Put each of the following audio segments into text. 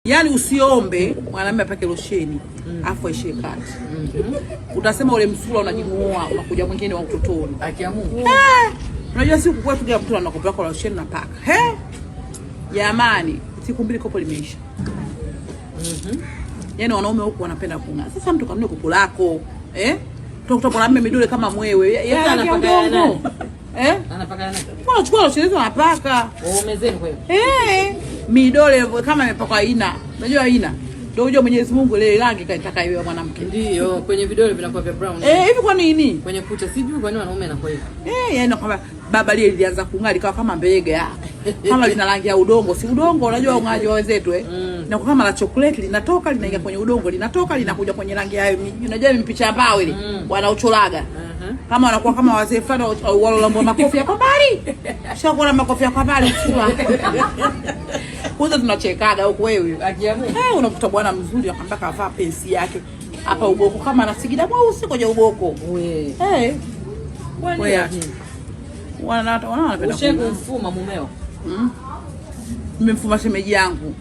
Yaani usiombe mwanamume apake losheni afu aishie kati. Utasema ule msula unajimuoa, unakuja mwingine wa utotoni. Akiamua. Unajua siku kwa tu mtu anakupa kwa losheni na paka. Jamani, siku mbili kopo limeisha. Yaani wanaume huko wanapenda kung'aa. Sasa mtu kanunue kopo lako, Utakuta mwanamume midole kama mwewe. Yeye anapaka nani? Anapaka nani? Kwa chukua losheni anapaka. Umezeni kwa hiyo. Midole kama imepakwa aina. Unajua aina. Ndio unajua Mwenyezi Mungu ile rangi kaitaka iwe mwanamke. Ndio, kwenye vidole vinakuwa vya brown. Hivi kwa nini? Kwenye kucha sijui kwa nini wanaume anakuwa hivi. Yaani kwamba baba lile lilianza kung'aa likawa kama mbega. Kama lina rangi ya udongo, si udongo unajua ung'aji wa wenzetu Na kama la chocolate linatoka linaingia kwenye udongo, linatoka linakuja kwenye rangi ya unajua mipicha mbao ile wanaucholaga. Kama wanakuwa kama wazee fulani walolamba makofi kwa mbali. Shaka na makofi kwa mbali sura. Kwanza tunachekaga huko wewe. Akiamua. Unakuta bwana mzuri akamwambia kavaa pensi yake hapa uboko kama anasigida mweusi kwenye uboko. Wewe. Wanapenda kumfuma mumeo. Nimemfuma shemeji yangu.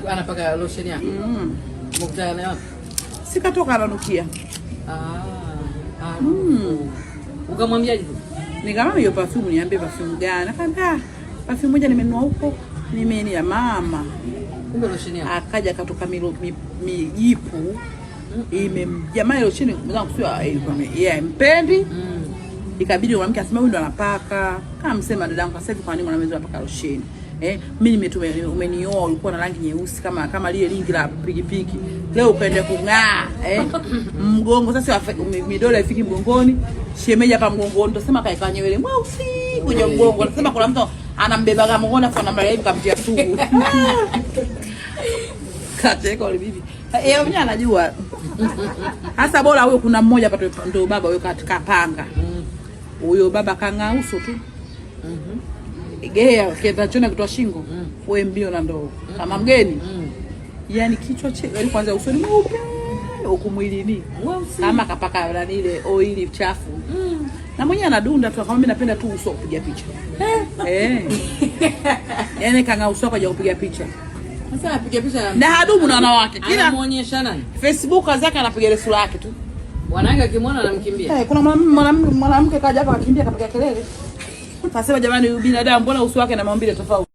Anapaka lotion yake. Mkutana naye wapi? Sikatoka ananukia. Ukamwambiaje? Nikamwambia hiyo perfume niambie perfume gani? Akaambia perfume moja nimenunua huko, ni ya mama. Kumbe lotion yake. Akaja akatoka mijipu. Jamaa lotion mwanangu sio yeye mpendi. Ikabidi mwanamke asema huyu ndo anapaka. Kama msema dadangu sasa hivi kwa nini mwanamke anapaka lotion? Mimi umenioa ulikuwa na rangi nyeusi kama lile lingi la pikipiki. Leo ukaenda kung'aa, mgongo sasa midole ifiki mgongoni, shemeji hapa mgongoni, tunasema kaeka nywele mweusi kwenye mgongo. Nasema kuna mtu anambeba mgongoni afa namba hivi kamtia sugu. Kateka ile bibi. Mwenyewe anajua. Hasa bora huyo kuna mmoja hapa ndio baba huyo katika panga. Huyo baba kang'aa uso tu. Gea kienda chona kutoa shingo. Wewe mbio na ndoo. Kama mgeni. Yaani kichwa chake kwanza usoni mweupe. Huko mwilini. Kama kapaka nani ile oili chafu. Na mwenyewe anadunda tu akamwambia napenda tu uso kupiga picha. Yaani kanga uso kwa kupiga picha. Sasa anapiga picha na hadumu na wanawake. Kila anamuonyesha nani? Facebook zake anapiga sura yake tu. Wanawake akimwona anamkimbia. Kuna mwanamke kaja hapa akimbia kapiga kelele. Nasema jamani, binadamu mbona uso wake na maumbile tofauti?